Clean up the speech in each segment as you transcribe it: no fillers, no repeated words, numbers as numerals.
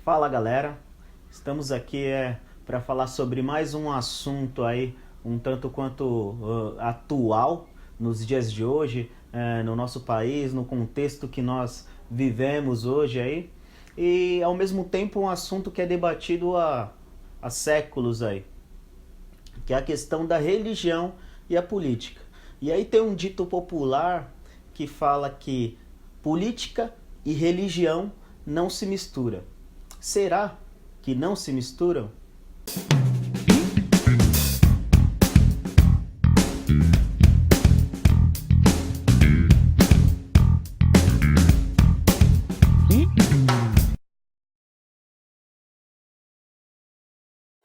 Fala galera, estamos aqui para falar sobre mais um assunto aí um tanto quanto atual nos dias de hoje, no nosso país, no contexto que nós vivemos hoje aí, e ao mesmo tempo um assunto que é debatido há séculos aí, que é a questão da religião e a política. E aí tem um dito popular que fala que política e religião não se misturam. Será que não se misturam?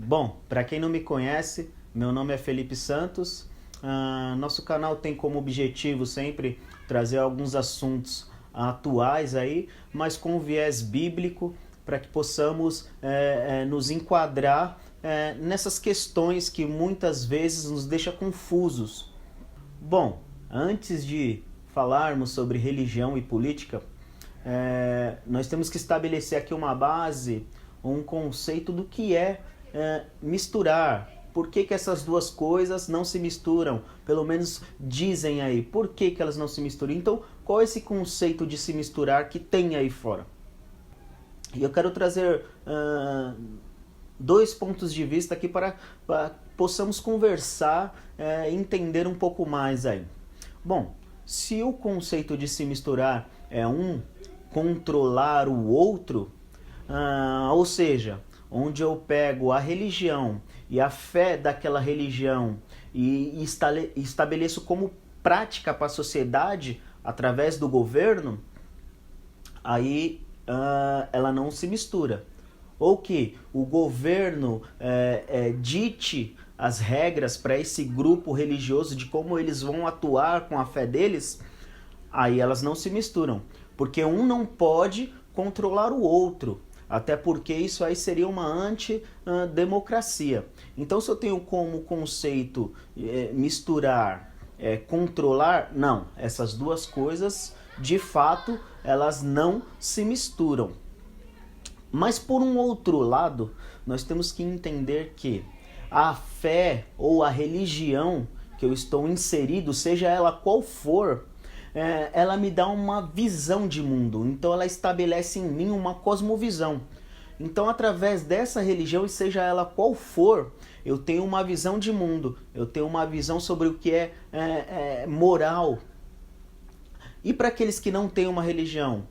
Bom, para quem não me conhece, meu nome é Felipe Santos. Nosso canal tem como objetivo sempre trazer alguns assuntos atuais aí, mas com viés bíblico, para que possamos nos enquadrar nessas questões que muitas vezes nos deixam confusos. Bom, antes de falarmos sobre religião e política, nós temos que estabelecer aqui uma base, um conceito do que é misturar. Por que essas duas coisas não se misturam? Pelo menos dizem aí. Por que elas não se misturam? Então, qual é esse conceito de se misturar que tem aí fora? E eu quero trazer dois pontos de vista aqui para possamos conversar e entender um pouco mais aí. Bom, se o conceito de se misturar é controlar o outro, ou seja, onde eu pego a religião e a fé daquela religião e estabeleço como prática para a sociedade através do governo, aí ela não se mistura. Ou que o governo dite as regras para esse grupo religioso de como eles vão atuar com a fé deles, aí elas não se misturam. Porque um não pode controlar o outro. Até porque isso aí seria uma antidemocracia. Então, se eu tenho como conceito misturar, controlar, não. Essas duas coisas, de fato, elas não se misturam. Mas, por um outro lado, nós temos que entender que a fé ou a religião que eu estou inserido, seja ela qual for, ela me dá uma visão de mundo. Então ela estabelece em mim uma cosmovisão. Então através dessa religião, e seja ela qual for, eu tenho uma visão de mundo. Eu tenho uma visão sobre o que é moral. E para aqueles que não têm uma religião?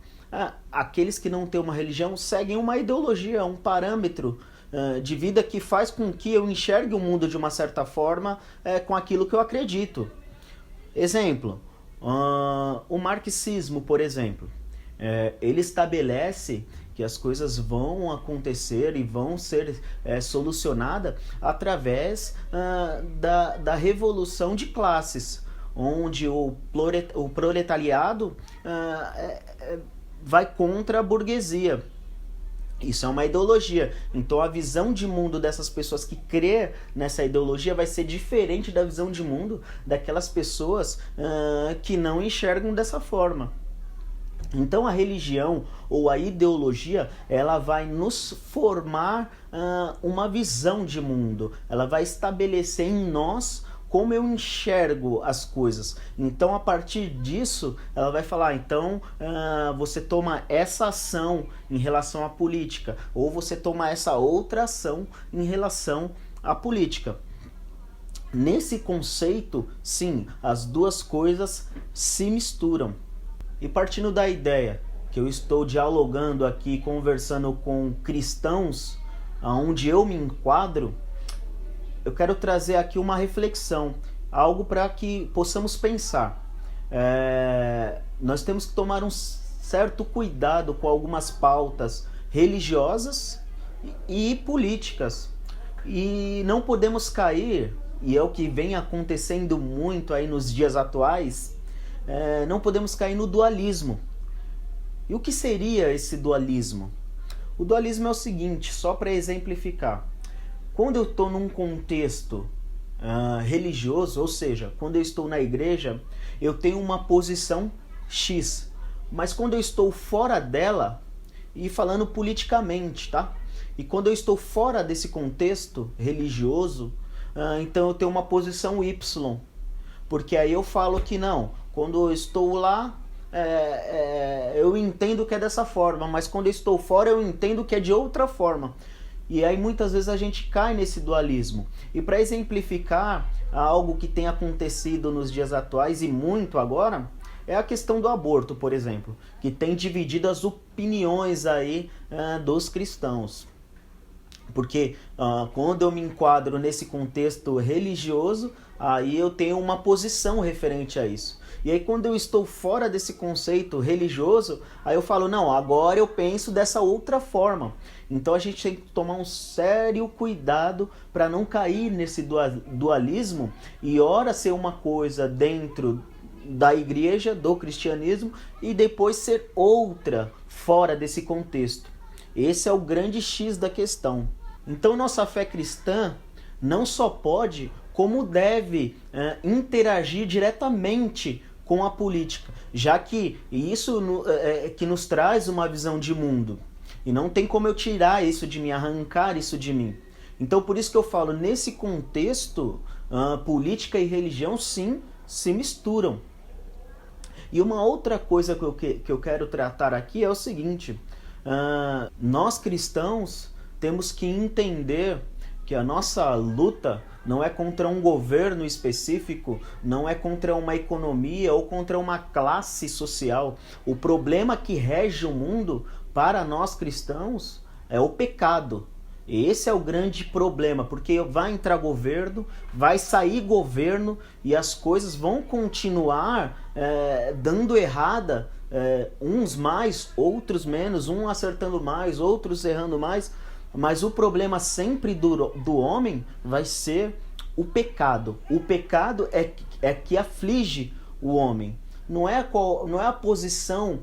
Aqueles que não têm uma religião seguem uma ideologia, um parâmetro de vida que faz com que eu enxergue o mundo de uma certa forma com aquilo que eu acredito. Exemplo. O marxismo, por exemplo, ele estabelece que as coisas vão acontecer e vão ser solucionadas através da revolução de classes, onde o proletariado vai contra a burguesia. Isso é uma ideologia. Então a visão de mundo dessas pessoas que crê nessa ideologia vai ser diferente da visão de mundo daquelas pessoas que não enxergam dessa forma. Então a religião ou a ideologia, ela vai nos formar uma visão de mundo. Ela vai estabelecer em nós como eu enxergo as coisas. Então, a partir disso, ela vai falar, então, você toma essa ação em relação à política, ou você toma essa outra ação em relação à política. Nesse conceito, sim, as duas coisas se misturam. E partindo da ideia que eu estou dialogando aqui, conversando com cristãos, onde eu me enquadro, eu quero trazer aqui uma reflexão, algo para que possamos pensar. Nós temos que tomar um certo cuidado com algumas pautas religiosas e políticas. E não podemos cair, e é o que vem acontecendo muito aí nos dias atuais, não podemos cair no dualismo. E o que seria esse dualismo? O dualismo é o seguinte, só para exemplificar. Quando eu estou num contexto religioso, ou seja, quando eu estou na igreja, eu tenho uma posição X. Mas quando eu estou fora dela, e falando politicamente, tá? E quando eu estou fora desse contexto religioso, então eu tenho uma posição Y, porque aí eu falo que não, quando eu estou lá, eu entendo que é dessa forma, mas quando eu estou fora eu entendo que é de outra forma. E aí muitas vezes a gente cai nesse dualismo. E para exemplificar algo que tem acontecido nos dias atuais e muito agora, é a questão do aborto, por exemplo, que tem dividido as opiniões aí dos cristãos. Porque quando eu me enquadro nesse contexto religioso, aí eu tenho uma posição referente a isso. E aí quando eu estou fora desse conceito religioso, aí eu falo, não, agora eu penso dessa outra forma. Então a gente tem que tomar um sério cuidado para não cair nesse dualismo e ora ser uma coisa dentro da igreja, do cristianismo, e depois ser outra fora desse contexto. Esse é o grande X da questão. Então nossa fé cristã não só pode, como deve interagir diretamente com a política, já que isso que nos traz uma visão de mundo. E não tem como eu tirar isso de mim, arrancar isso de mim. Então por isso que eu falo, nesse contexto, política e religião sim se misturam. E uma outra coisa que eu quero tratar aqui é o seguinte, nós cristãos temos que entender que a nossa luta não é contra um governo específico, não é contra uma economia ou contra uma classe social. O problema que rege o mundo para nós cristãos é o pecado. Esse é o grande problema, porque vai entrar governo, vai sair governo e as coisas vão continuar dando errada, uns mais, outros menos, um acertando mais, outros errando mais, mas o problema sempre do homem vai ser o pecado. O pecado é que aflige o homem, não é a posição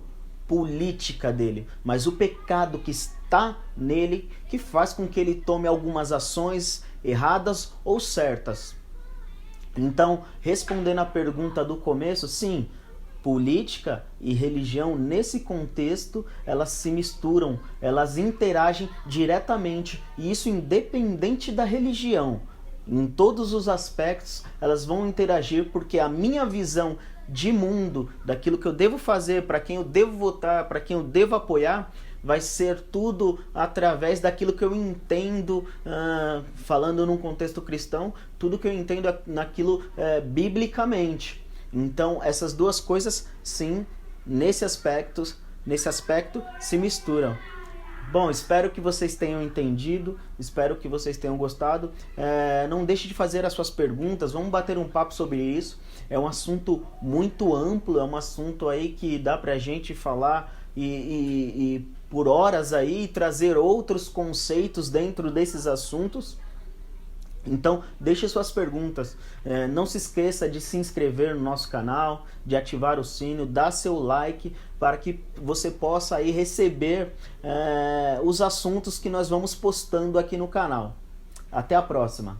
política dele, mas o pecado que está nele que faz com que ele tome algumas ações erradas ou certas. Então, respondendo à pergunta do começo, sim, política e religião nesse contexto, elas se misturam, elas interagem diretamente, e isso independente da religião. Em todos os aspectos, elas vão interagir, porque a minha visão de mundo, daquilo que eu devo fazer, para quem eu devo votar, para quem eu devo apoiar, vai ser tudo através daquilo que eu entendo, falando num contexto cristão, tudo que eu entendo naquilo biblicamente. Então essas duas coisas, sim, nesse aspecto se misturam. Bom, espero que vocês tenham entendido, espero que vocês tenham gostado. Não deixe de fazer as suas perguntas, vamos bater um papo sobre isso. É um assunto muito amplo, é um assunto aí que dá pra gente falar e por horas aí, trazer outros conceitos dentro desses assuntos. Então, deixe suas perguntas. Não se esqueça de se inscrever no nosso canal, de ativar o sino, dar seu like para que você possa aí receber os assuntos que nós vamos postando aqui no canal. Até a próxima!